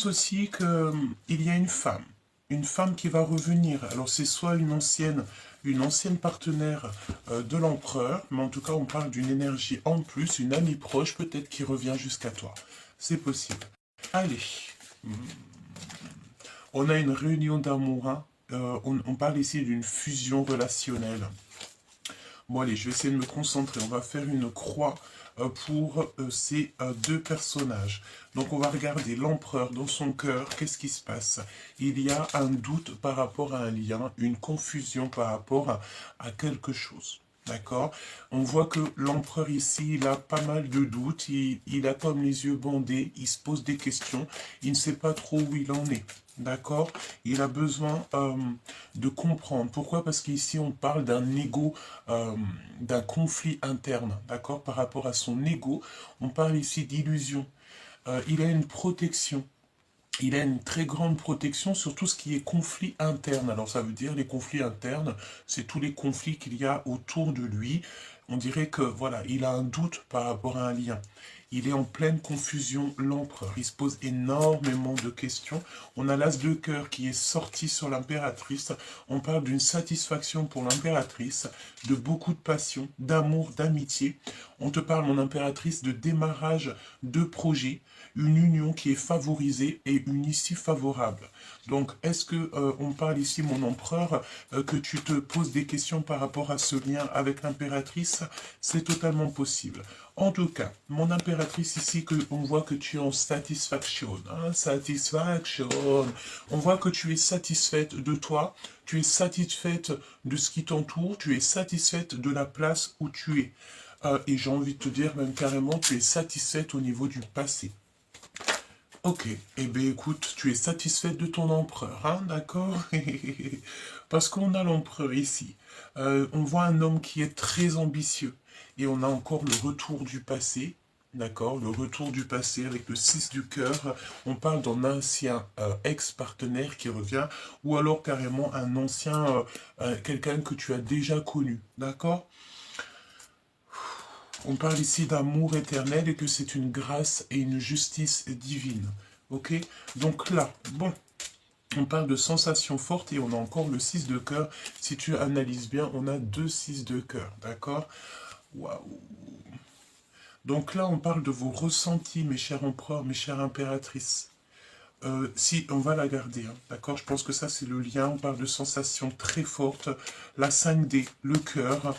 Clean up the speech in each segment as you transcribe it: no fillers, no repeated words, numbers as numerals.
Aussi qu'il y a une femme qui va revenir. Alors c'est soit une ancienne partenaire de l'empereur, mais en tout cas on parle d'une énergie en plus, une amie proche peut-être qui revient jusqu'à toi. C'est possible. Allez, on a une réunion d'amour, hein. On parle ici d'une fusion relationnelle. Bon allez, je vais essayer de me concentrer. On va faire une croix pour ces deux personnages. Donc on va regarder l'empereur dans son cœur. Qu'est-ce qui se passe? Il y a un doute par rapport à un lien, une confusion par rapport à quelque chose. D'accord? On voit que l'empereur ici, il a pas mal de doutes. Il a comme les yeux bandés. Il se pose des questions. Il ne sait pas trop où il en est. D'accord? Il a besoin de comprendre. Pourquoi? Parce qu'ici, on parle d'un ego, d'un conflit interne. D'accord? Par rapport à son ego, on parle ici d'illusion. Il a une protection. Il a une très grande protection sur tout ce qui est conflit interne. Alors ça veut dire les conflits internes, c'est tous les conflits qu'il y a autour de lui. On dirait que voilà, il a un doute par rapport à un lien. Il est en pleine confusion, l'empereur. Il se pose énormément de questions. On a l'as de cœur qui est sorti sur l'impératrice. On parle d'une satisfaction pour l'impératrice, de beaucoup de passion, d'amour, d'amitié. On te parle, mon impératrice, de démarrage de projet, une union qui est favorisée et une issue favorable. Donc, est-ce que on parle ici, mon empereur, que tu te poses des questions par rapport à ce lien avec l'impératrice? C'est totalement possible. En tout cas, mon impératrice ici, on voit que tu es en satisfaction. Hein, satisfaction. On voit que tu es satisfaite de toi, tu es satisfaite de ce qui t'entoure, tu es satisfaite de la place où tu es. Et j'ai envie de te dire même carrément, tu es satisfaite au niveau du passé. Ok, eh bien écoute, tu es satisfaite de ton empereur, hein, d'accord? Parce qu'on a l'empereur ici. On voit un homme qui est très ambitieux. Et on a encore le retour du passé, d'accord? Le retour du passé avec le 6 du cœur. On parle d'un ancien ex-partenaire qui revient, ou alors carrément un ancien, quelqu'un que tu as déjà connu, d'accord? On parle ici d'amour éternel et que c'est une grâce et une justice divine. Ok? Donc là, bon, on parle de sensations fortes et on a encore le 6 de cœur. Si tu analyses bien, on a deux 6 de cœur. D'accord? Waouh! Donc là, on parle de vos ressentis, mes chers empereurs, mes chères impératrices. Si, on va la garder, hein, d'accord? Je pense que ça, c'est le lien. On parle de sensations très fortes. La 5D, le cœur.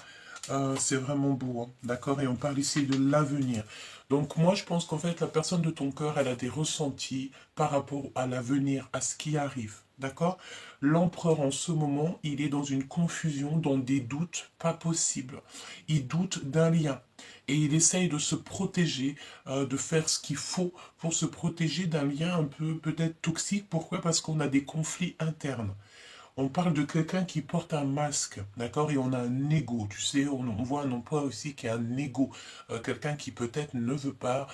C'est vraiment beau, hein, d'accord? Et on parle ici de l'avenir. Donc moi, je pense qu'en fait, la personne de ton cœur, elle a des ressentis par rapport à l'avenir, à ce qui arrive, d'accord? L'empereur, en ce moment, il est dans une confusion, dans des doutes pas possibles. Il doute d'un lien. Et il essaye de se protéger, de faire ce qu'il faut pour se protéger d'un lien un peu peut-être toxique. Pourquoi? Parce qu'on a des conflits internes. On parle de quelqu'un qui porte un masque, d'accord? Et on a un ego, tu sais, on voit un emploi aussi qui a un ego. Quelqu'un qui peut-être ne veut pas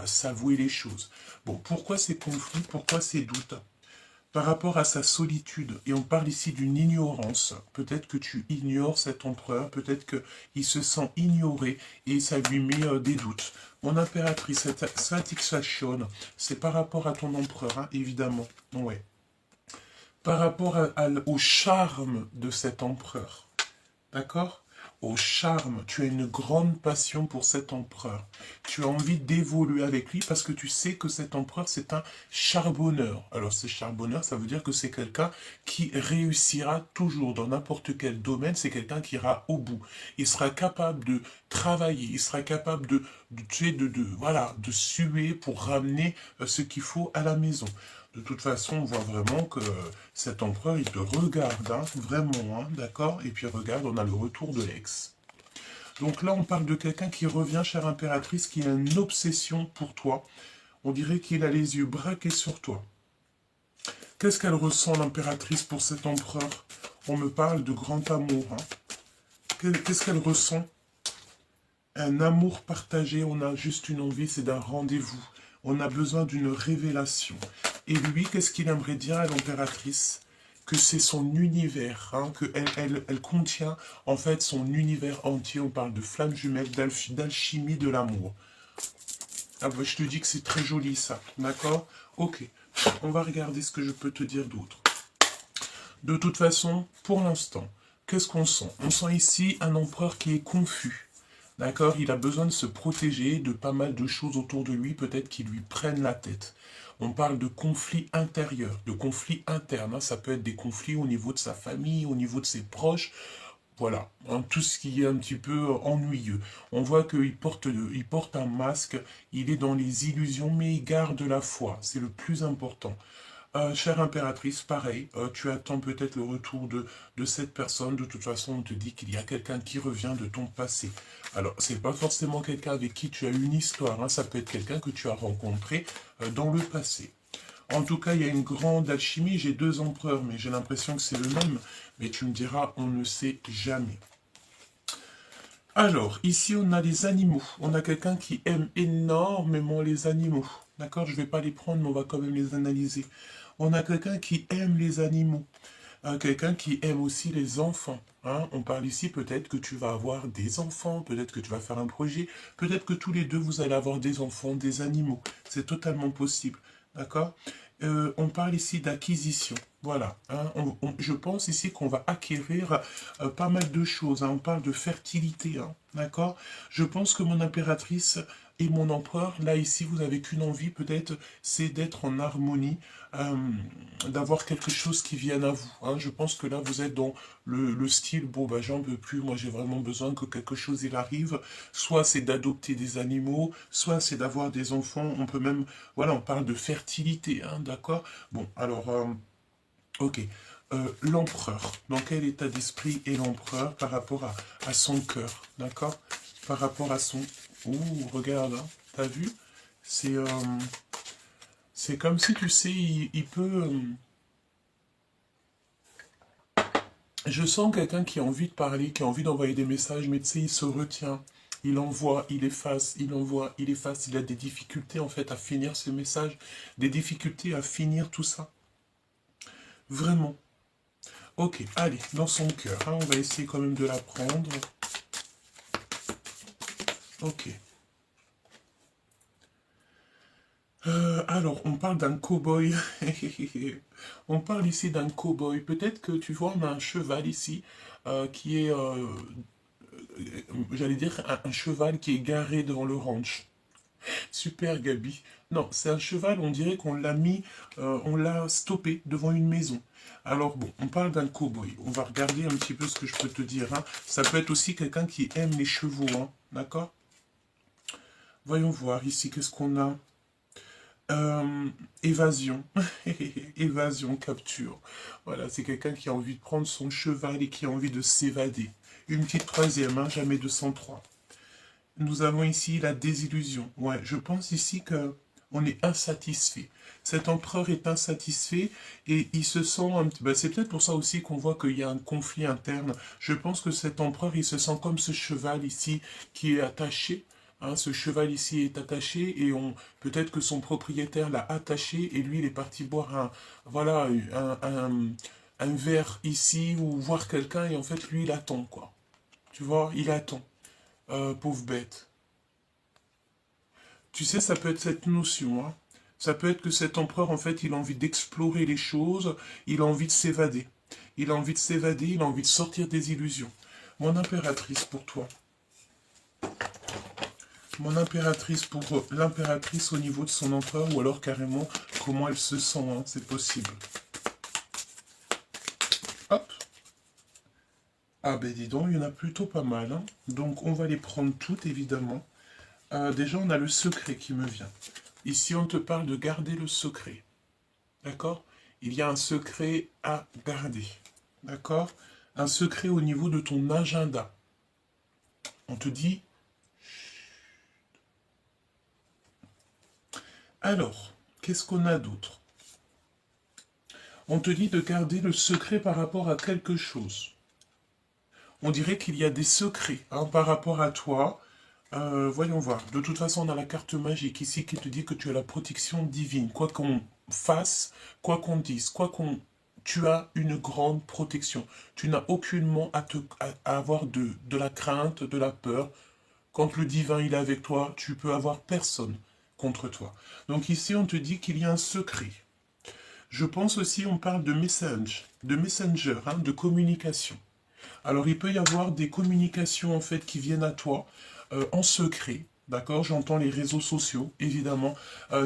s'avouer les choses. Bon, pourquoi ces conflits? Pourquoi ces doutes? Par rapport à sa solitude, et on parle ici d'une ignorance, peut-être que tu ignores cet empereur, peut-être qu'il se sent ignoré et ça lui met des doutes. Mon impératrice, cette satisfaction, c'est par rapport à ton empereur, hein, évidemment. Ouais. Par rapport au charme de cet empereur. D'accord? Au charme. Tu as une grande passion pour cet empereur. Tu as envie d'évoluer avec lui parce que tu sais que cet empereur, c'est un charbonneur. Alors, ce charbonneur, ça veut dire que c'est quelqu'un qui réussira toujours dans n'importe quel domaine. C'est quelqu'un qui ira au bout. Il sera capable de travailler. Il sera capable voilà, de suer pour ramener ce qu'il faut à la maison. De toute façon, on voit vraiment que cet empereur, il te regarde, hein, vraiment, hein, d'accord? Et puis regarde, on a le retour de l'ex. Donc là, on parle de quelqu'un qui revient, chère impératrice, qui a une obsession pour toi. On dirait qu'il a les yeux braqués sur toi. Qu'est-ce qu'elle ressent, l'impératrice, pour cet empereur? On me parle de grand amour. Hein. Qu'est-ce qu'elle ressent? Un amour partagé, on a juste une envie, c'est d'un rendez-vous. On a besoin d'une révélation. Et lui, qu'est-ce qu'il aimerait dire à l'impératrice? Que c'est son univers, hein, qu'elle contient en fait son univers entier. On parle de flamme jumelle, d'alchimie de l'amour. Ah bah, je te dis que c'est très joli ça, d'accord? Ok. On va regarder ce que je peux te dire d'autre. De toute façon, pour l'instant, qu'est-ce qu'on sent? On sent ici un empereur qui est confus. D'accord? Il a besoin de se protéger de pas mal de choses autour de lui, peut-être qui lui prennent la tête. On parle de conflits intérieurs, de conflits internes. Hein. Ça peut être des conflits au niveau de sa famille, au niveau de ses proches. Voilà, hein, tout ce qui est un petit peu ennuyeux. On voit il porte un masque, il est dans les illusions, mais il garde la foi. C'est le plus important. Chère impératrice, pareil, tu attends peut-être le retour de cette personne. De toute façon, on te dit qu'il y a quelqu'un qui revient de ton passé. Alors, c'est pas forcément quelqu'un avec qui tu as une histoire. Hein, ça peut être quelqu'un que tu as rencontré dans le passé. En tout cas, il y a une grande alchimie. J'ai deux empereurs, mais j'ai l'impression que c'est le même. Mais tu me diras, on ne sait jamais. Alors, ici, on a les animaux. On a quelqu'un qui aime énormément les animaux. D'accord? Je ne vais pas les prendre, mais on va quand même les analyser. On a quelqu'un qui aime les animaux. Quelqu'un qui aime aussi les enfants. Hein? On parle ici peut-être que tu vas avoir des enfants, peut-être que tu vas faire un projet, peut-être que tous les deux, vous allez avoir des enfants, des animaux. C'est totalement possible. D'accord? On parle ici d'acquisition. Voilà. Hein? Je pense ici qu'on va acquérir pas mal de choses. Hein? On parle de fertilité. Hein? D'accord? Je pense que mon impératrice et mon empereur, là ici, vous n'avez qu'une envie peut-être, c'est d'être en harmonie, d'avoir quelque chose qui vienne à vous. Hein. Je pense que là, vous êtes dans le style, bon, bah, j'en peux plus, moi j'ai vraiment besoin que quelque chose il arrive. Soit c'est d'adopter des animaux, soit c'est d'avoir des enfants. On peut même, voilà, on parle de fertilité, hein, d'accord? Bon, alors, ok. L'empereur, dans quel état d'esprit est l'empereur par rapport à son cœur, d'accord? Par rapport à son... Ouh, regarde, hein, t'as vu? C'est c'est comme si, tu sais, il peut... Je sens quelqu'un qui a envie de parler, qui a envie d'envoyer des messages, mais tu sais, il se retient. Il envoie, il efface, il envoie, il efface. Il a des difficultés, en fait, à finir ce message, des difficultés à finir tout ça. Vraiment. Ok, allez, dans son cœur, hein, on va essayer quand même de la prendre. Ok. Alors, on parle d'un cow-boy. On parle ici d'un cow-boy. Peut-être que tu vois, on a un cheval ici qui est, j'allais dire, un cheval qui est garé devant le ranch. Super, Gabi. Non, c'est un cheval, on dirait qu'on l'a mis, on l'a stoppé devant une maison. Alors bon, on parle d'un cow-boy. On va regarder un petit peu ce que je peux te dire. Hein. Ça peut être aussi quelqu'un qui aime les chevaux, hein. D'accord? Voyons voir ici, qu'est-ce qu'on a? Évasion. Évasion, capture. Voilà, c'est quelqu'un qui a envie de prendre son cheval et qui a envie de s'évader. Une petite troisième, hein, jamais 203. Nous avons ici la désillusion. Ouais, je pense ici que on est insatisfait. Cet empereur est insatisfait et il se sent... Ben, c'est peut-être pour ça aussi qu'on voit qu'il y a un conflit interne. Je pense que cet empereur, il se sent comme ce cheval ici qui est attaché. Hein, ce cheval ici est attaché et peut-être que son propriétaire l'a attaché et lui, il est parti boire voilà, un verre ici ou voir quelqu'un et en fait, lui, il attend, quoi. Tu vois, il attend. Pauvre bête. Tu sais, ça peut être cette notion. Hein. Ça peut être que cet empereur, en fait, il a envie d'explorer les choses, il a envie de s'évader. Il a envie de s'évader, il a envie de sortir des illusions. Mon impératrice pour toi. Mon impératrice pour l'impératrice au niveau de son empereur, ou alors carrément comment elle se sent, hein, c'est possible. Hop. Ah ben dis donc, il y en a plutôt pas mal. Hein. Donc on va les prendre toutes, évidemment. Déjà, on a le secret qui me vient. Ici, on te parle de garder le secret. D'accord? Il y a un secret à garder. D'accord? Un secret au niveau de ton agenda. On te dit... Alors, qu'est-ce qu'on a d'autre? On te dit de garder le secret par rapport à quelque chose. On dirait qu'il y a des secrets hein, par rapport à toi. Voyons voir. De toute façon, on a la carte magique ici qui te dit que tu as la protection divine. Quoi qu'on fasse, quoi qu'on dise, tu as une grande protection. Tu n'as aucunement à avoir de la crainte, de la peur. Quand le divin il est avec toi, tu peux avoir personne contre toi. Donc ici, on te dit qu'il y a un secret. Je pense aussi, on parle de messenger, hein, de communication. Alors, il peut y avoir des communications, en fait, qui viennent à toi en secret. D'accord? J'entends les réseaux sociaux, évidemment.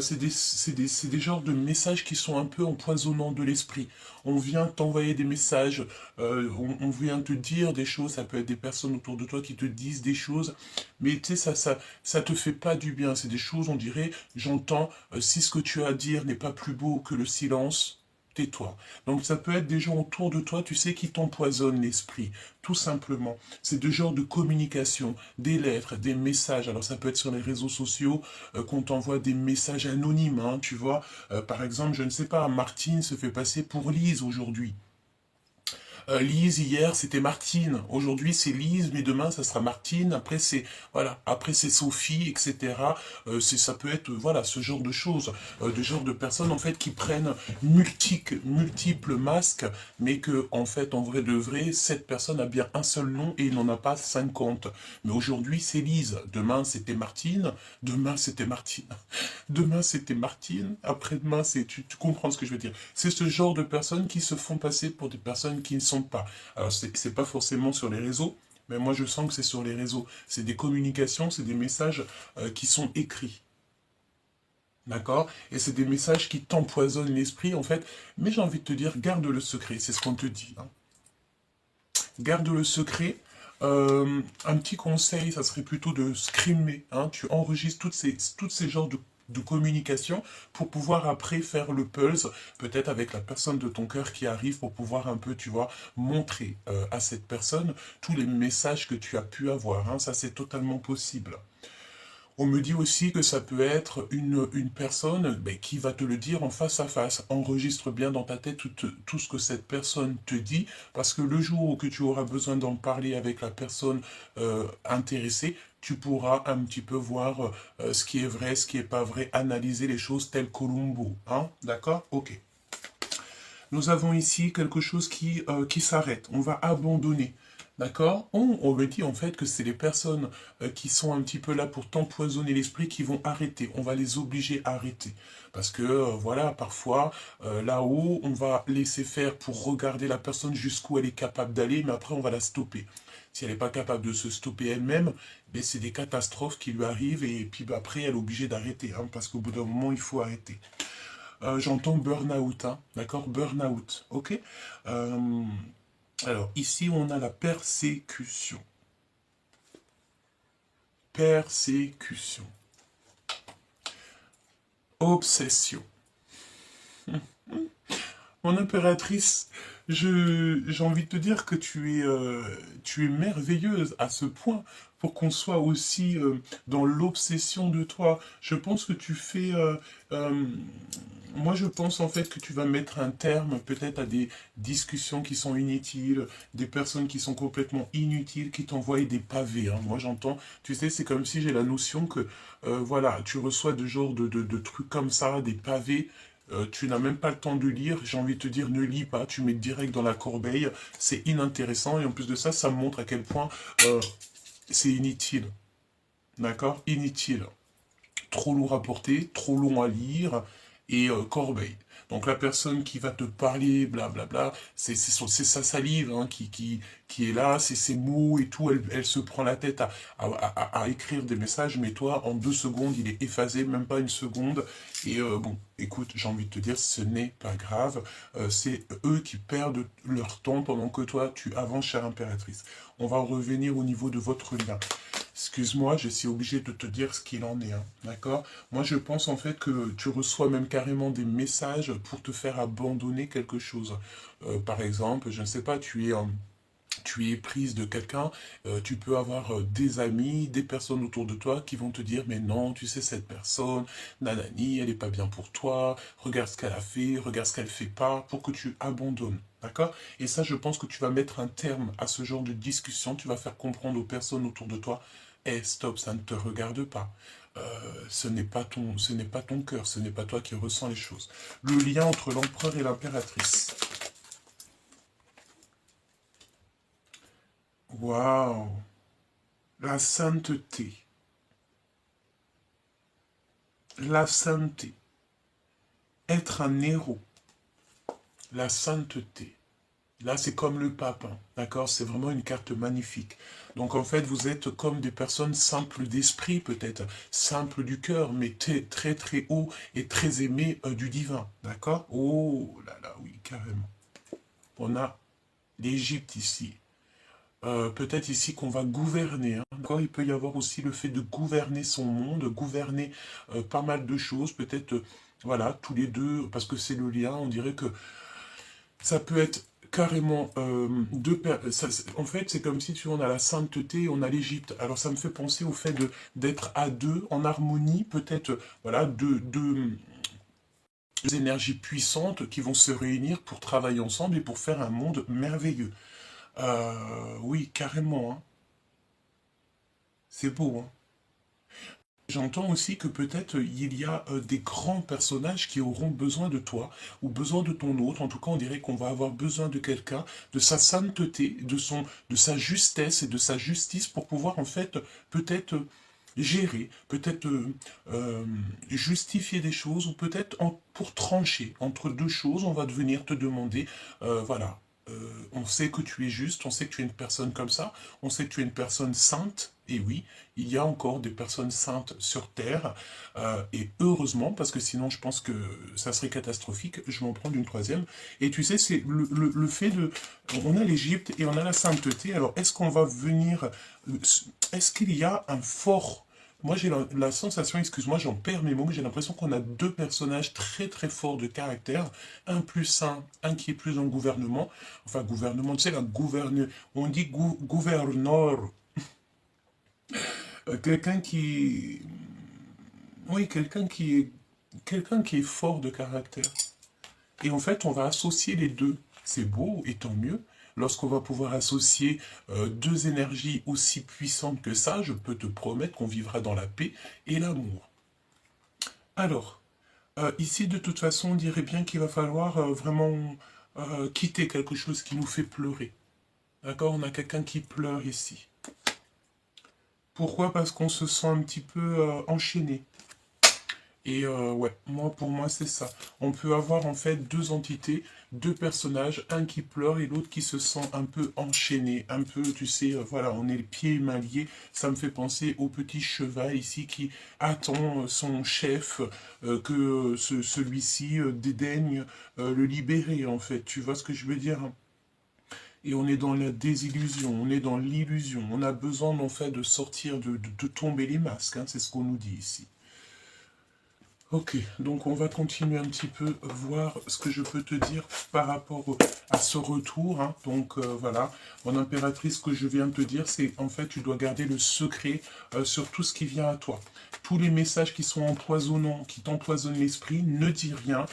C'est des genres de messages qui sont un peu empoisonnants de l'esprit. On vient t'envoyer des messages, on vient te dire des choses, ça peut être des personnes autour de toi qui te disent des choses, mais tu sais, ça te fait pas du bien. C'est des choses, on dirait, j'entends, si ce que tu as à dire n'est pas plus beau que le silence, tais-toi. Donc ça peut être des gens autour de toi, tu sais, qui t'empoisonnent l'esprit, tout simplement. C'est de genre de communication, des lettres, des messages. Alors ça peut être sur les réseaux sociaux, qu'on t'envoie des messages anonymes, hein, tu vois. Par exemple, je ne sais pas, Martine se fait passer pour Lise aujourd'hui. Lise, hier, c'était Martine. Aujourd'hui, c'est Lise, mais demain, ça sera Martine. Après, c'est, voilà. Après, c'est Sophie, etc. Ça peut être, voilà, ce genre de choses. De genre de personnes, en fait, qui prennent multiples masques, mais que, en fait, en vrai de vrai, cette personne a bien un seul nom et il n'en a pas 50. Mais aujourd'hui, c'est Lise. Demain, c'était Martine. Demain, c'était Martine. Demain, c'était Martine. Après-demain, c'est... Tu comprends ce que je veux dire. C'est ce genre de personnes qui se font passer pour des personnes qui ne sont pas. Alors, c'est pas forcément sur les réseaux, mais moi, je sens que c'est sur les réseaux. C'est des communications, c'est des messages qui sont écrits. D'accord? Et c'est des messages qui t'empoisonnent l'esprit, en fait. Mais j'ai envie de te dire, garde le secret. C'est ce qu'on te dit, hein. Garde le secret. Un petit conseil, ça serait plutôt de screamer, hein. Tu enregistres toutes ces genres de communication pour pouvoir après faire le pulse, peut-être avec la personne de ton cœur qui arrive pour pouvoir un peu, tu vois, montrer à cette personne tous les messages que tu as pu avoir, hein. Ça, c'est totalement possible. On me dit aussi que ça peut être une personne ben, qui va te le dire en face à face. Enregistre bien dans ta tête tout ce que cette personne te dit, parce que le jour où que tu auras besoin d'en parler avec la personne intéressée, tu pourras un petit peu voir ce qui est vrai, ce qui est pas vrai, analyser les choses telles Columbo. Hein? D'accord? Ok. Nous avons ici quelque chose qui s'arrête. On va abandonner. D'accord? On me dit en fait que c'est les personnes qui sont un petit peu là pour t'empoisonner l'esprit qui vont arrêter. On va les obliger à arrêter. Parce que, voilà, parfois, là-haut, on va laisser faire pour regarder la personne jusqu'où elle est capable d'aller, mais après, on va la stopper. Si elle n'est pas capable de se stopper elle-même, ben, c'est des catastrophes qui lui arrivent et puis ben, après, elle est obligée d'arrêter. Hein, parce qu'au bout d'un moment, il faut arrêter. J'entends burn-out, hein, d'accord? Burn-out, ok? Euh, alors, ici, on a la persécution. Persécution. Obsession. Mon impératrice, j'ai envie de te dire que tu es merveilleuse à ce point pour qu'on soit aussi dans l'obsession de toi. Je pense que tu fais... moi, je pense en fait que tu vas mettre un terme peut-être à des discussions qui sont inutiles, des personnes qui sont complètement inutiles, qui t'envoient des pavés, hein. Moi, j'entends, tu sais, c'est comme si j'ai la notion que, voilà, tu reçois de genre de trucs comme ça, des pavés. Tu n'as même pas le temps de lire, j'ai envie de te dire ne lis pas, tu mets direct dans la corbeille, c'est inintéressant et en plus de ça, ça montre à quel point c'est inutile, d'accord? Inutile, trop lourd à porter, trop long à lire et corbeille. Donc la personne qui va te parler, blablabla, c'est sa salive hein, qui est là, c'est ses mots et tout, elle se prend la tête à écrire des messages, mais toi, en 2 secondes, il est effacé, même pas une seconde. Et bon, écoute, j'ai envie de te dire, ce n'est pas grave, c'est eux qui perdent leur temps pendant que toi, tu avances, chère impératrice. On va revenir au niveau de votre lien. Excuse-moi, je suis obligé de te dire ce qu'il en est, hein, d'accord? Moi, je pense en fait que tu reçois même carrément des messages pour te faire abandonner quelque chose. Par exemple, je ne sais pas, tu es prise de quelqu'un, tu peux avoir des amis, des personnes autour de toi qui vont te dire, mais non, tu sais, cette personne, nanani, elle n'est pas bien pour toi, regarde ce qu'elle a fait, regarde ce qu'elle fait pas, pour que tu abandonnes. D'accord? Et ça, je pense que tu vas mettre un terme à ce genre de discussion. Tu vas faire comprendre aux personnes autour de toi, eh, stop, ça ne te regarde pas. Ce n'est pas ton cœur, ce n'est pas toi qui ressens les choses. Le lien entre l'empereur et l'impératrice. Waouh! La sainteté. La sainteté. Être un héros. la sainteté. Là, c'est comme le pape, hein, d'accord? C'est vraiment une carte magnifique. Donc, en fait, vous êtes comme des personnes simples d'esprit, peut-être, simples du cœur, mais très, très haut et très aimées du divin, d'accord? Oh là là, oui, carrément. On a l'Égypte ici. Peut-être ici qu'on va gouverner, hein, d'accord? Il peut y avoir aussi le fait de gouverner son monde, gouverner pas mal de choses, peut-être, voilà, tous les deux, parce que c'est le lien, on dirait que ça peut être carrément en fait, c'est comme si tu vois, on a la sainteté, on a l'Égypte. Alors ça me fait penser au fait d'être à deux, en harmonie, peut-être, voilà, deux énergies puissantes qui vont se réunir pour travailler ensemble et pour faire un monde merveilleux. Oui, carrément, hein. C'est beau, hein. J'entends aussi que peut-être il y a des grands personnages qui auront besoin de toi ou besoin de ton autre. En tout cas, on dirait qu'on va avoir besoin de quelqu'un, de sa sainteté, de sa justesse et de sa justice pour pouvoir en fait peut-être gérer, peut-être justifier des choses ou peut-être pour trancher entre deux choses, on va venir te demander, voilà. On sait que tu es juste, on sait que tu es une personne comme ça, on sait que tu es une personne sainte, et oui, il y a encore des personnes saintes sur Terre, et heureusement, parce que sinon je pense que ça serait catastrophique, je vais en prendre une troisième, et tu sais, c'est le fait de... On a l'Égypte et on a la sainteté, alors est-ce qu'on va venir... Est-ce qu'il y a un fort... Moi j'ai la sensation, excuse-moi, j'en perds mes mots, mais j'ai l'impression qu'on a deux personnages très très forts de caractère, un plus saint, un qui est plus en gouvernement, enfin gouvernement, tu sais, la gouverne... On dit gouverneur. Quelqu'un qui... Oui, quelqu'un qui est fort de caractère. Et en fait, on va associer les deux. C'est beau, et tant mieux. Lorsqu'on va pouvoir associer deux énergies aussi puissantes que ça, je peux te promettre qu'on vivra dans la paix et l'amour. Alors, ici, de toute façon, on dirait bien qu'il va falloir vraiment quitter quelque chose qui nous fait pleurer. D'accord? On a quelqu'un qui pleure ici. Pourquoi? Parce qu'on se sent un petit peu enchaîné. Et ouais, pour moi, c'est ça. On peut avoir en fait deux entités, deux personnages, un qui pleure et l'autre qui se sent un peu enchaîné, un peu, tu sais, voilà, on est les pieds et mains liés. Ça me fait penser au petit cheval ici qui attend son chef, que celui-ci dédaigne le libérer, en fait. Tu vois ce que je veux dire? Et on est dans la désillusion, on est dans l'illusion. On a besoin, en fait, de sortir, de tomber les masques, hein, c'est ce qu'on nous dit ici. Ok, donc on va continuer un petit peu, voir ce que je peux te dire par rapport à ce retour, hein. Donc voilà, mon impératrice, ce que je viens de te dire, c'est en fait tu dois garder le secret sur tout ce qui vient à toi. Tous les messages qui sont empoisonnants, qui t'empoisonnent l'esprit, ne dis rien,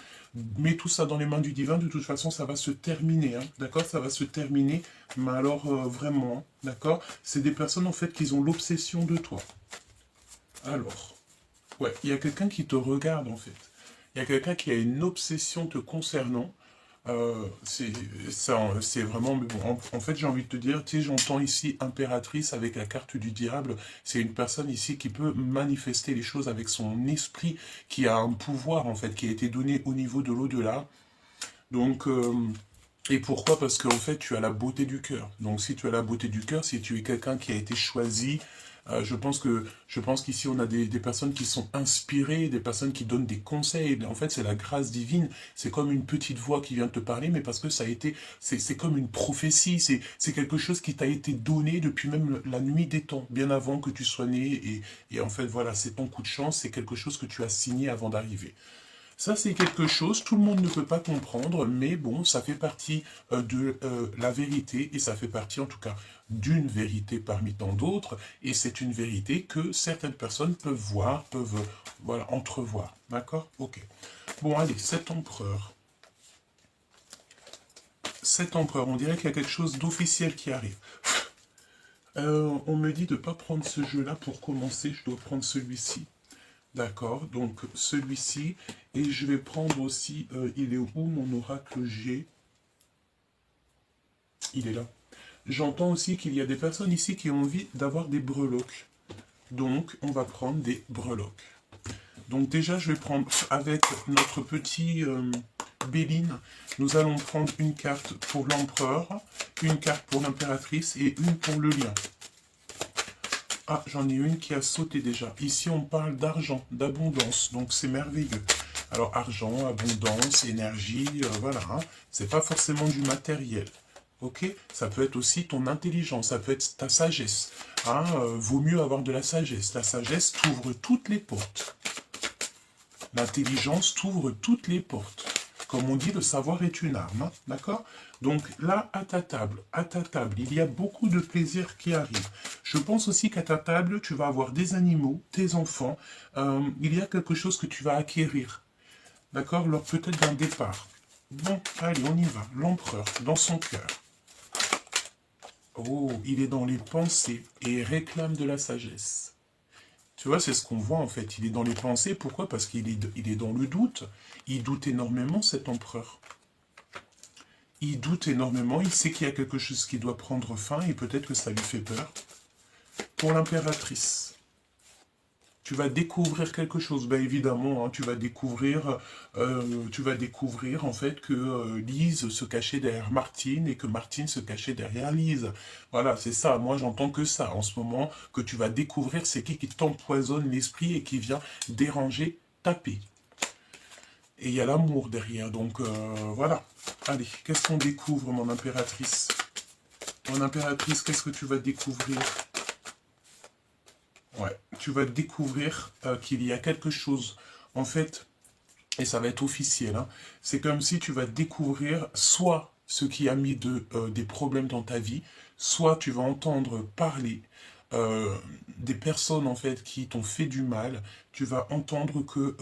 mets tout ça dans les mains du divin, de toute façon ça va se terminer, hein. D'accord? Ça va se terminer, mais alors vraiment, hein. D'accord? C'est des personnes en fait qui ont l'obsession de toi. Alors... Ouais, il y a quelqu'un qui te regarde en fait. Il y a quelqu'un qui a une obsession te concernant. C'est vraiment... mais bon, en fait, j'ai envie de te dire, tu sais, j'entends ici impératrice avec la carte du diable. C'est une personne ici qui peut manifester les choses avec son esprit, qui a un pouvoir en fait, qui a été donné au niveau de l'au-delà. Donc... et pourquoi? Parce qu'en fait, tu as la beauté du cœur. Donc, si tu as la beauté du cœur, si tu es quelqu'un qui a été choisi, je pense qu'ici, on a des personnes qui sont inspirées, des personnes qui donnent des conseils. En fait, c'est la grâce divine. C'est comme une petite voix qui vient te parler, mais parce que ça a été, c'est comme une prophétie. C'est quelque chose qui t'a été donné depuis même la nuit des temps, bien avant que tu sois né. Et en fait, voilà, c'est ton coup de chance. C'est quelque chose que tu as signé avant d'arriver. Ça, c'est quelque chose, tout le monde ne peut pas comprendre, mais bon, ça fait partie de la vérité, et ça fait partie en tout cas d'une vérité parmi tant d'autres, et c'est une vérité que certaines personnes peuvent voir, peuvent, voilà, entrevoir. D'accord? Ok. Bon, allez, cet empereur. Cet empereur, on dirait qu'il y a quelque chose d'officiel qui arrive. On me dit de ne pas prendre ce jeu-là pour commencer, je dois prendre celui-ci. D'accord, donc celui-ci, et je vais prendre aussi, il est où mon oracle G? Il est là. J'entends aussi qu'il y a des personnes ici qui ont envie d'avoir des breloques. Donc, on va prendre des breloques. Donc déjà, je vais prendre avec notre petit Béline. Nous allons prendre une carte pour l'empereur, une carte pour l'impératrice et une pour le lion. Ah, j'en ai une qui a sauté déjà. Ici, on parle d'argent, d'abondance, donc c'est merveilleux. Alors, argent, abondance, énergie, voilà. Hein. C'est pas forcément du matériel. Ok? Ça peut être aussi ton intelligence, ça peut être ta sagesse. Hein, vaut mieux avoir de la sagesse. La sagesse t'ouvre toutes les portes. L'intelligence t'ouvre toutes les portes. Comme on dit, le savoir est une arme. Hein, d'accord? Donc là, à ta table, il y a beaucoup de plaisir qui arrive. Je pense aussi qu'à ta table, tu vas avoir des animaux, tes enfants. Il y a quelque chose que tu vas acquérir. D'accord? Lors peut-être d'un départ. Bon, allez, on y va. L'empereur, dans son cœur. Oh, il est dans les pensées et réclame de la sagesse. Tu vois, c'est ce qu'on voit en fait. Il est dans les pensées. Pourquoi? Parce qu'il est dans le doute. Il doute énormément, cet empereur. Il doute énormément. Il sait qu'il y a quelque chose qui doit prendre fin et peut-être que ça lui fait peur. Pour l'impératrice, tu vas découvrir quelque chose. Ben évidemment, hein, tu vas découvrir en fait que Lise se cachait derrière Martine et que Martine se cachait derrière Lise. Voilà, c'est ça. Moi, j'entends que ça en ce moment, que tu vas découvrir c'est qui t'empoisonne l'esprit et qui vient déranger ta paix. Et il y a l'amour derrière, donc voilà. Allez, qu'est-ce qu'on découvre, mon impératrice? Mon impératrice, qu'est-ce que tu vas découvrir? Ouais, tu vas découvrir qu'il y a quelque chose, en fait, et ça va être officiel, hein, c'est comme si tu vas découvrir soit ce qui a mis des problèmes dans ta vie, soit tu vas entendre parler des personnes, en fait, qui t'ont fait du mal, tu vas entendre que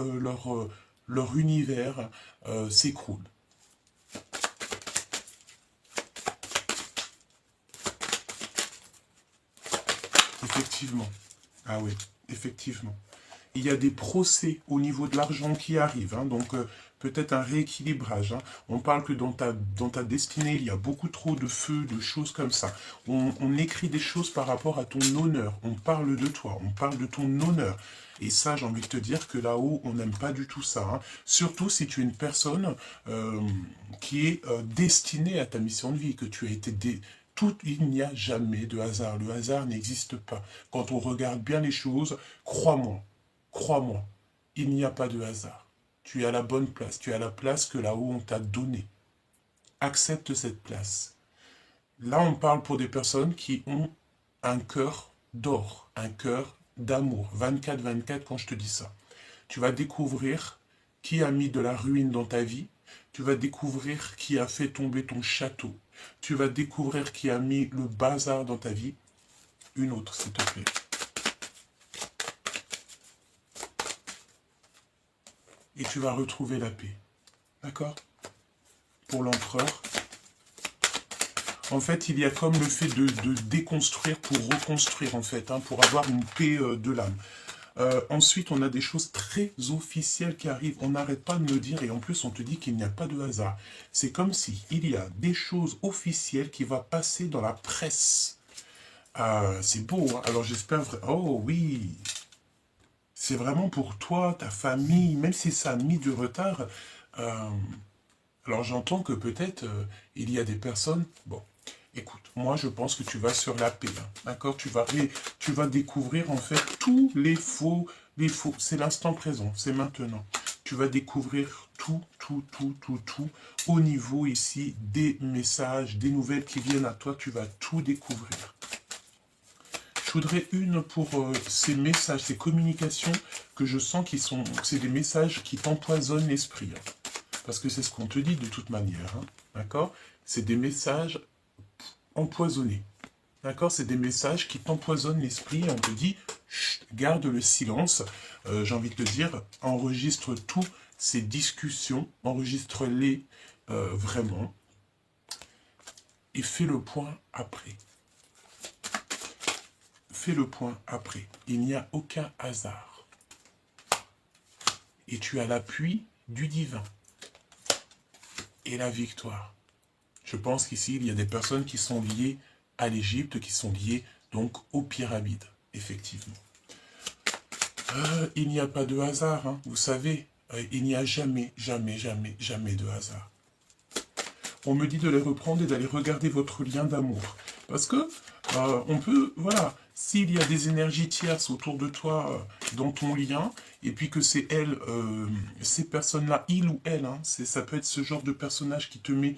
leur univers s'écroule. Effectivement. Ah oui, effectivement. Il y a des procès au niveau de l'argent qui arrivent, hein, donc peut-être un rééquilibrage. Hein. On parle que dans ta destinée, il y a beaucoup trop de feux, de choses comme ça. On écrit des choses par rapport à ton honneur. On parle de toi, on parle de ton honneur. Et ça, j'ai envie de te dire que là-haut, on n'aime pas du tout ça. Hein. Surtout si tu es une personne qui est destinée à ta mission de vie, que tu as été il n'y a jamais de hasard. Le hasard n'existe pas. Quand on regarde bien les choses, crois-moi, crois-moi, il n'y a pas de hasard. Tu es à la bonne place. Tu es à la place que là-haut on t'a donnée. Accepte cette place. Là, on parle pour des personnes qui ont un cœur d'or, un cœur d'amour. 24-24 quand je te dis ça. Tu vas découvrir qui a mis de la ruine dans ta vie. Tu vas découvrir qui a fait tomber ton château. Tu vas découvrir qui a mis le bazar dans ta vie. Une autre, s'il te plaît. Et tu vas retrouver la paix. D'accord? Pour l'empereur. En fait, il y a comme le fait de déconstruire pour reconstruire, en fait, hein, pour avoir une paix de l'âme. Ensuite, on a des choses très officielles qui arrivent. On n'arrête pas de me dire, et en plus, on te dit qu'il n'y a pas de hasard. C'est comme si il y a des choses officielles qui vont passer dans la presse. C'est beau, hein? Alors j'espère... Oh oui, c'est vraiment pour toi, ta famille, même si ça a mis du retard. Alors j'entends que peut-être il y a des personnes... Bon, écoute, moi je pense que tu vas sur la paix, hein, d'accord? Tu vas découvrir en fait tous les faux, c'est l'instant présent, c'est maintenant. Tu vas découvrir tout au niveau ici des messages, des nouvelles qui viennent à toi, tu vas tout découvrir. Je voudrais une pour ces messages, ces communications que je sens qui sont, c'est des messages qui t'empoisonnent l'esprit. Hein. Parce que c'est ce qu'on te dit de toute manière. Hein, d'accord? C'est des messages empoisonnés. D'accord? C'est des messages qui t'empoisonnent l'esprit. On te dit, chut, garde le silence. J'ai envie de te dire, enregistre toutes ces discussions, enregistre-les vraiment. Et fais le point après. Fais le point après. Il n'y a aucun hasard. Et tu as l'appui du divin. Et la victoire. Je pense qu'ici, il y a des personnes qui sont liées à l'Égypte, qui sont liées donc aux pyramides, effectivement. Il n'y a pas de hasard, hein. Vous savez, Il n'y a jamais, jamais, jamais, jamais de hasard. On me dit de les reprendre et d'aller regarder votre lien d'amour. Parce que on peut, voilà, s'il y a des énergies tierces autour de toi dans ton lien, et puis que c'est elle, ces personnes-là, il ou elle, hein, ça peut être ce genre de personnage qui te met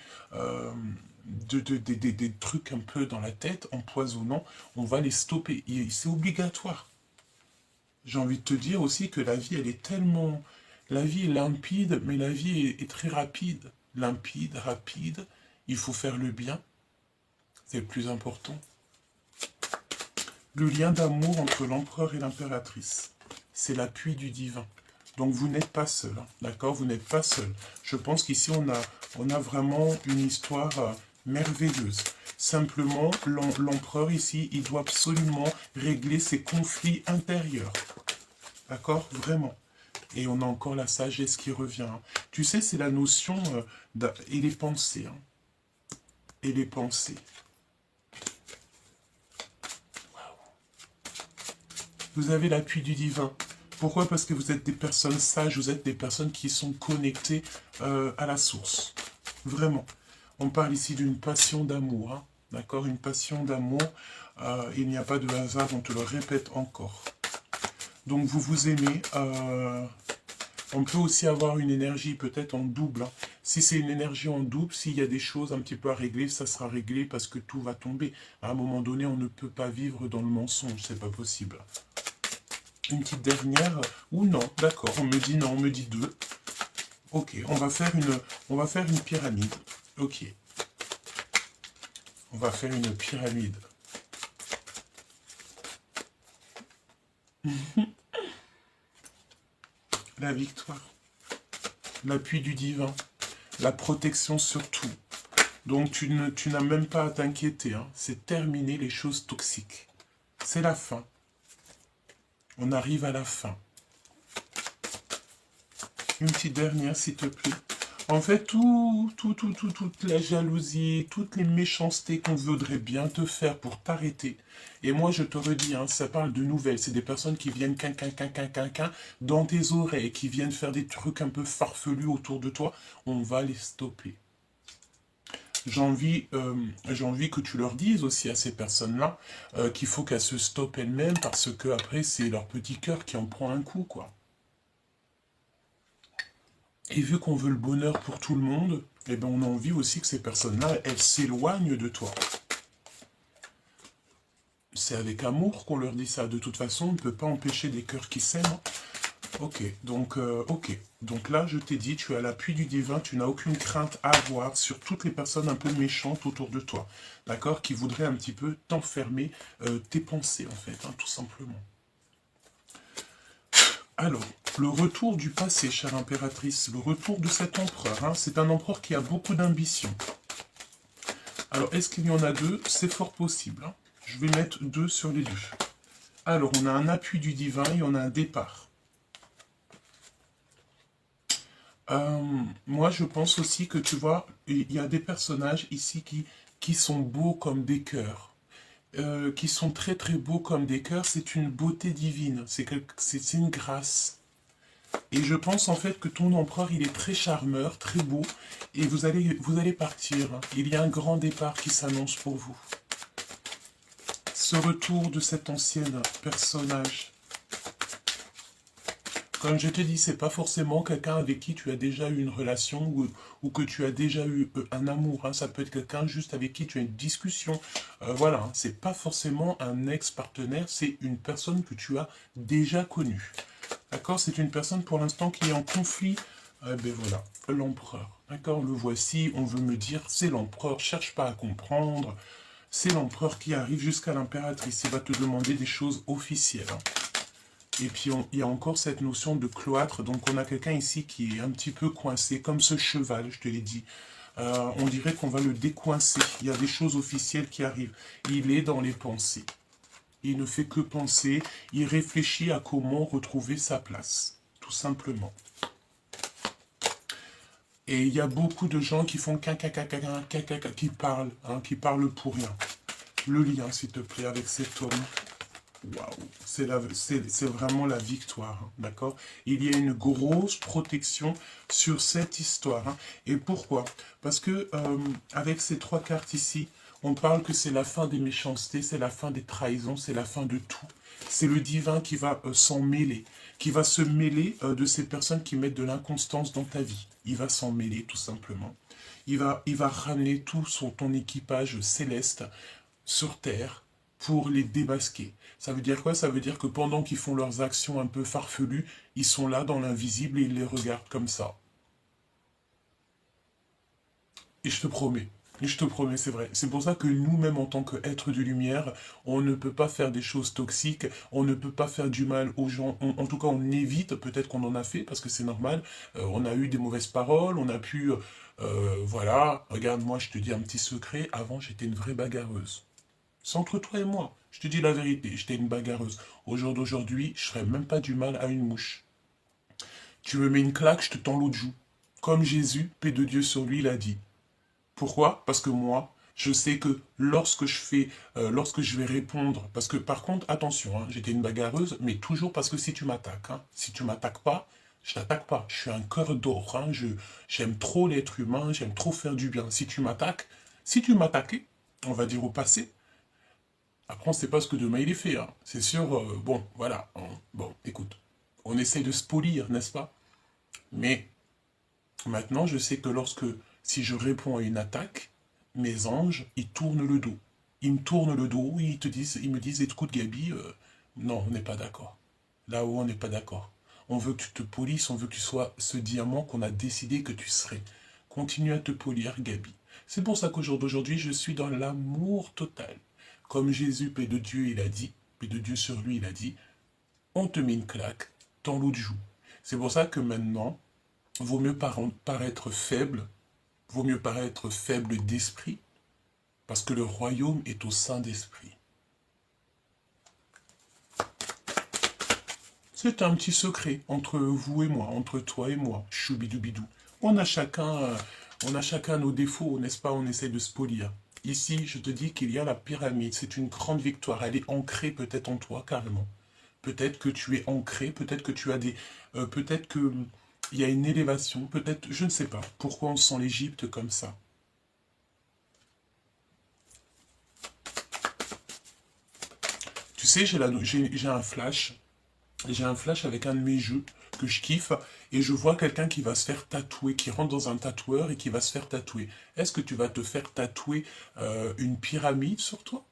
des trucs un peu dans la tête, empoisonnants, on va les stopper. C'est obligatoire. J'ai envie de te dire aussi que la vie, elle est tellement... La vie est limpide, mais la vie est très rapide. Limpide, rapide, il faut faire le bien, c'est le plus important. Le lien d'amour entre l'empereur et l'impératrice, c'est l'appui du divin. Donc vous n'êtes pas seul, hein, d'accord? Vous n'êtes pas seul. Je pense qu'ici on a vraiment une histoire merveilleuse. Simplement, l'empereur ici, il doit absolument régler ses conflits intérieurs. D'accord? Vraiment. Et on a encore la sagesse qui revient. Hein. Tu sais, c'est la notion et les pensées. Hein. Et les pensées. Vous avez l'appui du divin. Pourquoi? Parce que vous êtes des personnes sages, vous êtes des personnes qui sont connectées à la source. Vraiment. On parle ici d'une passion d'amour. Hein. D'accord? Une passion d'amour. Il n'y a pas de hasard, on te le répète encore. Donc vous vous aimez. On peut aussi avoir une énergie peut-être en double. Hein. Si c'est une énergie en double, s'il y a des choses un petit peu à régler, ça sera réglé parce que tout va tomber. À un moment donné, on ne peut pas vivre dans le mensonge, c'est pas possible. Une petite dernière, ou non, d'accord, on me dit non, on me dit deux. Ok, on va faire une pyramide. Ok. On va faire une pyramide. La victoire. L'appui du divin. La protection surtout. Donc tu n'as même pas à t'inquiéter. Hein. C'est terminé les choses toxiques. C'est la fin. On arrive à la fin. Une petite dernière, s'il te plaît. En fait, toute la jalousie, toutes les méchancetés qu'on voudrait bien te faire pour t'arrêter. Et moi, je te redis, hein, ça parle de nouvelles. C'est des personnes qui viennent dans tes oreilles, qui viennent faire des trucs un peu farfelus autour de toi. On va les stopper. J'ai envie que tu leur dises aussi à ces personnes-là qu'il faut qu'elles se stoppent elles-mêmes parce que après c'est leur petit cœur qui en prend un coup, quoi. Et vu qu'on veut le bonheur pour tout le monde, eh ben on a envie aussi que ces personnes-là, elles s'éloignent de toi. C'est avec amour qu'on leur dit ça. De toute façon, on ne peut pas empêcher des cœurs qui s'aiment. Hein. Ok, donc là, je t'ai dit, tu as l'appui du divin, tu n'as aucune crainte à avoir sur toutes les personnes un peu méchantes autour de toi, d'accord, qui voudraient un petit peu t'enfermer tes pensées, en fait, hein, tout simplement. Alors, le retour du passé, chère impératrice, le retour de cet empereur, hein, c'est un empereur qui a beaucoup d'ambition. Alors, est-ce qu'il y en a deux? C'est fort possible. Hein. Je vais mettre 2 sur les 2. Alors, on a un appui du divin et on a un départ. Moi, je pense aussi que, tu vois, il y a des personnages ici qui sont beaux comme des cœurs. Qui sont très très beaux comme des cœurs. C'est une beauté divine. C'est une grâce. Et je pense en fait que ton empereur, il est très charmeur, très beau. Et vous allez partir. Hein. Il y a un grand départ qui s'annonce pour vous. Ce retour de cet ancien personnage. Comme je te dis, c'est pas forcément quelqu'un avec qui tu as déjà eu une relation ou que tu as déjà eu un amour. Hein. Ça peut être quelqu'un juste avec qui tu as une discussion. Voilà, hein. C'est pas forcément un ex-partenaire, c'est une personne que tu as déjà connue. D'accord? C'est une personne pour l'instant qui est en conflit. Ben voilà, l'empereur. D'accord? Le voici, on veut me dire, c'est l'empereur, cherche pas à comprendre. C'est l'empereur qui arrive jusqu'à l'impératrice. Il va te demander des choses officielles. Hein. Et puis, il y a encore cette notion de cloître. Donc, on a quelqu'un ici qui est un petit peu coincé, comme ce cheval, je te l'ai dit. On dirait qu'on va le décoincer. Il y a des choses officielles qui arrivent. Il est dans les pensées. Il ne fait que penser. Il réfléchit à comment retrouver sa place. Tout simplement. Et il y a beaucoup de gens qui font qui parlent pour rien. Le lien, s'il te plaît, avec cet homme. Waouh, c'est vraiment la victoire, hein, d'accord? Il y a une grosse protection sur cette histoire, hein. Et pourquoi? Parce que avec ces trois cartes ici, on parle que c'est la fin des méchancetés, c'est la fin des trahisons, c'est la fin de tout. C'est le divin qui va s'en mêler, qui va se mêler de ces personnes qui mettent de l'inconstance dans ta vie. Il va s'en mêler, tout simplement. Il va ramener tout sur ton équipage céleste sur Terre pour les démasquer. Ça veut dire quoi? Ça veut dire que pendant qu'ils font leurs actions un peu farfelues, ils sont là dans l'invisible et ils les regardent comme ça. Et je te promets, c'est vrai. C'est pour ça que nous-mêmes, en tant qu'êtres de lumière, on ne peut pas faire des choses toxiques, on ne peut pas faire du mal aux gens. En tout cas, on évite, peut-être qu'on en a fait, parce que c'est normal. On a eu des mauvaises paroles, on a pu... voilà, regarde, moi, je te dis un petit secret. Avant, j'étais une vraie bagarreuse. C'est entre toi et moi. Je te dis la vérité, j'étais une bagarreuse. Au jour d'aujourd'hui, je ferais même pas du mal à une mouche. Tu me mets une claque, je te tends l'autre joue. Comme Jésus, paix de Dieu sur lui, l'a dit. Pourquoi? Parce que moi, je sais que lorsque je vais répondre, parce que par contre, attention, hein, j'étais une bagarreuse, mais toujours parce que si tu m'attaques, hein, si tu m'attaques pas, je t'attaque pas. Je suis un cœur d'or, hein, j'aime trop l'être humain, j'aime trop faire du bien. Si tu m'attaquais, on va dire au passé, après, on ne sait pas ce que demain il est fait, hein. C'est sûr, bon, voilà. Bon, écoute, on essaye de se polir, n'est-ce pas? Mais maintenant, je sais que si je réponds à une attaque, mes anges, ils tournent le dos. Ils me tournent le dos, ils me disent, écoute Gabi, non, on n'est pas d'accord. Là-haut, on n'est pas d'accord. On veut que tu te polisses, on veut que tu sois ce diamant qu'on a décidé que tu serais. Continue à te polir, Gabi. C'est pour ça qu'au jour d'aujourd'hui, je suis dans l'amour total. Comme Jésus, paix de Dieu, il a dit, paix de Dieu sur lui, il a dit, on te met une claque, dans l'autre joue. C'est pour ça que maintenant, vaut mieux paraître faible, vaut mieux paraître faible d'esprit, parce que le royaume est au sein d'esprit. C'est un petit secret entre vous et moi, entre toi et moi, choubidoubidou. On a chacun nos défauts, n'est-ce pas? On essaie de se polir. Ici, je te dis qu'il y a la pyramide. C'est une grande victoire. Elle est ancrée peut-être en toi, carrément. Peut-être que tu es ancré, peut-être que tu as des... peut-être que il y a une élévation, peut-être... Je ne sais pas. Pourquoi on sent l'Égypte comme ça? Tu sais, j'ai un flash. J'ai un flash avec un de mes jeux que je kiffe et je vois quelqu'un qui va se faire tatouer, qui rentre dans un tatoueur et qui va se faire tatouer. Est-ce que tu vas te faire tatouer une pyramide sur toi?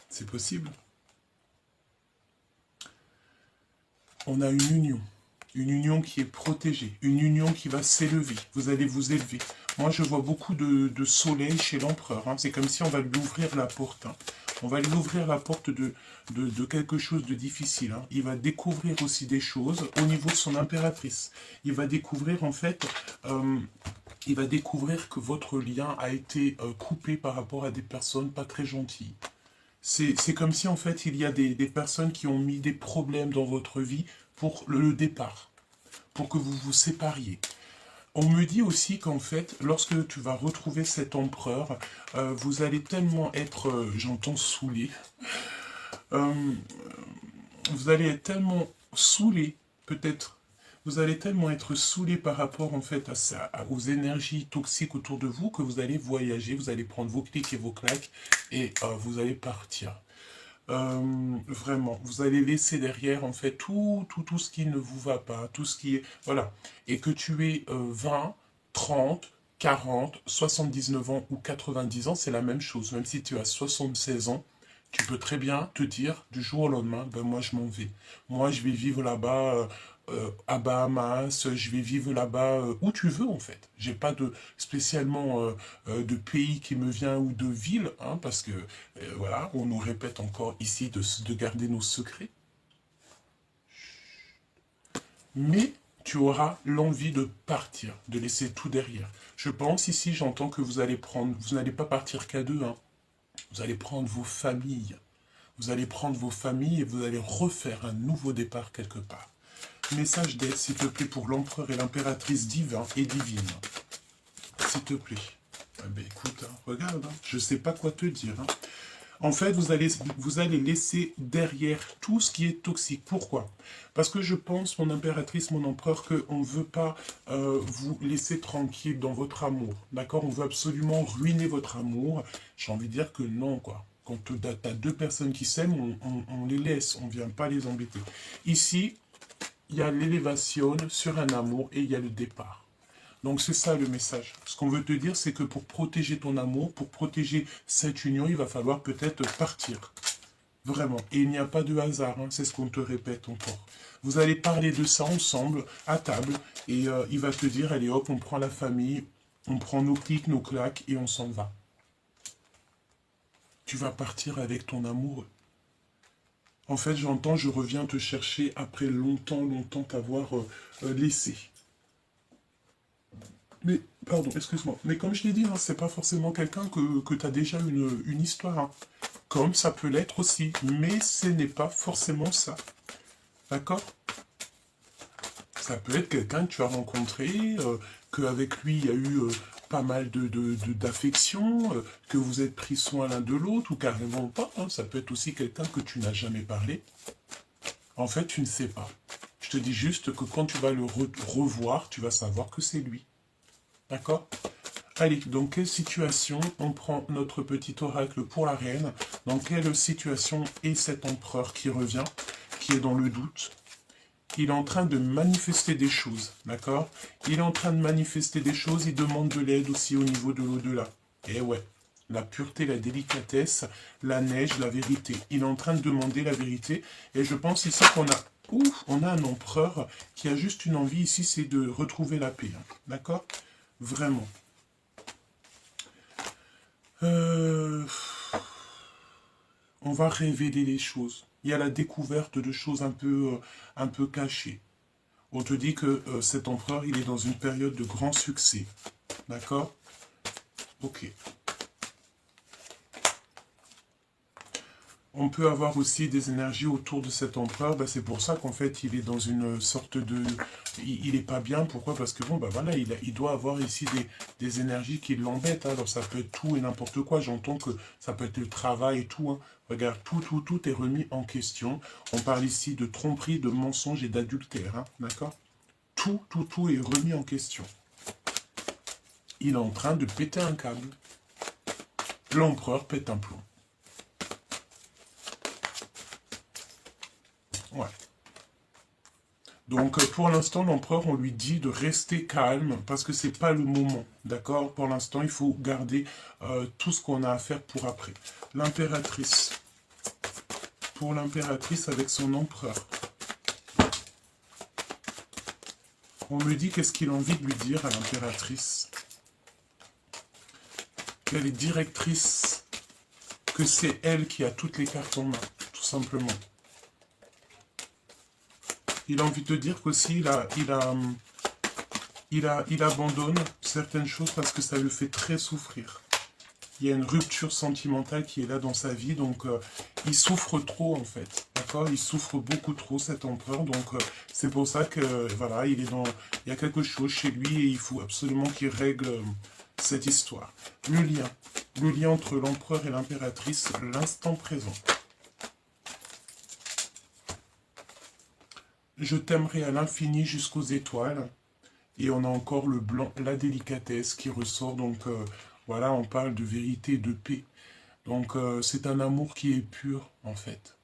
C'est possible. On a une union qui est protégée, une union qui va s'élever. Vous allez vous élever. Moi, je vois beaucoup de soleil chez l'empereur, hein. C'est comme si on va lui ouvrir la porte, hein. On va lui ouvrir la porte de quelque chose de difficile, hein. Il va découvrir aussi des choses au niveau de son impératrice. Il va découvrir, en fait, il va découvrir que votre lien a été coupé par rapport à des personnes pas très gentilles. C'est comme si, en fait, il y a des personnes qui ont mis des problèmes dans votre vie pour le départ, pour que vous vous sépariez. On me dit aussi qu'en fait, lorsque tu vas retrouver cet empereur, vous allez tellement être, j'entends saoulé, euh, vous allez être tellement saoulé, peut-être, vous allez tellement être saoulé par rapport en fait aux énergies toxiques autour de vous que vous allez voyager, vous allez prendre vos clics et vos claques et vous allez partir. Vraiment, vous allez laisser derrière en fait tout ce qui ne vous va pas, tout ce qui est... Voilà. Et que tu aies 20, 30, 40, 79 ans ou 90 ans, c'est la même chose. Même si tu as 76 ans, tu peux très bien te dire du jour au lendemain, ben moi je m'en vais. Moi je vais vivre là-bas à Bahamas, je vais vivre là-bas où tu veux en fait. J'ai pas de spécialement de pays qui me vient ou de ville, hein, parce que voilà, on nous répète encore ici de garder nos secrets. Mais tu auras l'envie de partir, de laisser tout derrière. Je pense ici, j'entends que vous n'allez pas partir qu'à deux, hein. Vous allez prendre vos familles. Vous allez prendre vos familles et vous allez refaire un nouveau départ quelque part. Message d'aide, s'il te plaît, pour l'empereur et l'impératrice divin et divine. S'il te plaît. Eh ben, écoute, hein, regarde, hein, je ne sais pas quoi te dire, hein. En fait, vous allez laisser derrière tout ce qui est toxique. Pourquoi? Parce que je pense, mon impératrice, mon empereur, qu'on ne veut pas vous laisser tranquille dans votre amour. D'accord? On veut absolument ruiner votre amour. J'ai envie de dire que non, quoi. Quand tu as deux personnes qui s'aiment, on les laisse, on ne vient pas les embêter. Ici, il y a l'élévation sur un amour et il y a le départ. Donc c'est ça le message. Ce qu'on veut te dire, c'est que pour protéger ton amour, pour protéger cette union, il va falloir peut-être partir. Vraiment. Et il n'y a pas de hasard, hein, c'est ce qu'on te répète encore. Vous allez parler de ça ensemble, à table, et il va te dire, allez hop, on prend la famille, on prend nos clics, nos claques, et on s'en va. Tu vas partir avec ton amoureux. En fait, j'entends, je reviens te chercher après longtemps, longtemps t'avoir laissé. Mais, pardon, excuse-moi. Mais comme je l'ai dit, hein, c'est pas forcément quelqu'un que tu as déjà une histoire. Hein. Comme ça peut l'être aussi. Mais ce n'est pas forcément ça. D'accord? Ça peut être quelqu'un que tu as rencontré, qu'avec lui, il y a eu pas mal d'affection, que vous êtes pris soin l'un de l'autre, ou carrément pas. Hein. Ça peut être aussi quelqu'un que tu n'as jamais parlé. En fait, tu ne sais pas. Je te dis juste que quand tu vas le revoir, tu vas savoir que c'est lui. D'accord? Allez, dans quelle situation on prend notre petit oracle pour la reine? Dans quelle situation est cet empereur qui revient, qui est dans le doute? Il est en train de manifester des choses, d'accord? Il est en train de manifester des choses, il demande de l'aide aussi au niveau de l'au-delà. Et ouais, la pureté, la délicatesse, la neige, la vérité. Il est en train de demander la vérité. Et je pense ici qu'on a... Ouf, on a un empereur qui a juste une envie ici, c'est de retrouver la paix. Hein, d'accord? Vraiment. On va révéler les choses. Il y a la découverte de choses un peu cachées. On te dit que cet empereur, il est dans une période de grand succès. D'accord? Ok. On peut avoir aussi des énergies autour de cet empereur. Ben, c'est pour ça qu'en fait, il est dans une sorte de... Il n'est pas bien. Pourquoi? Parce que bon, ben voilà, il doit avoir ici des énergies qui l'embêtent. Hein. Alors ça peut être tout et n'importe quoi. J'entends que ça peut être le travail et tout. Hein. Regarde, tout est remis en question. On parle ici de tromperie, de mensonge et d'adultère. Hein. D'accord? Tout est remis en question. Il est en train de péter un câble. L'empereur pète un plomb. Ouais. Donc, pour l'instant, l'empereur, on lui dit de rester calme parce que c'est pas le moment. D'accord? Pour l'instant, il faut garder tout ce qu'on a à faire pour après. L'impératrice. Pour l'impératrice avec son empereur. On me dit qu'est-ce qu'il a envie de lui dire à l'impératrice. Qu'elle est directrice. Que c'est elle qui a toutes les cartes en main. Tout simplement. Il a envie de dire qu'aussi, il abandonne certaines choses parce que ça le fait très souffrir. Il y a une rupture sentimentale qui est là dans sa vie, donc il souffre trop en fait. D'accord? Il souffre beaucoup trop cet empereur, donc c'est pour ça que voilà, il y a quelque chose chez lui et il faut absolument qu'il règle cette histoire. Le lien entre l'empereur et l'impératrice, l'instant présent. Je t'aimerai à l'infini jusqu'aux étoiles. Et on a encore le blanc, la délicatesse qui ressort. Donc voilà, on parle de vérité et de paix. Donc c'est un amour qui est pur en fait.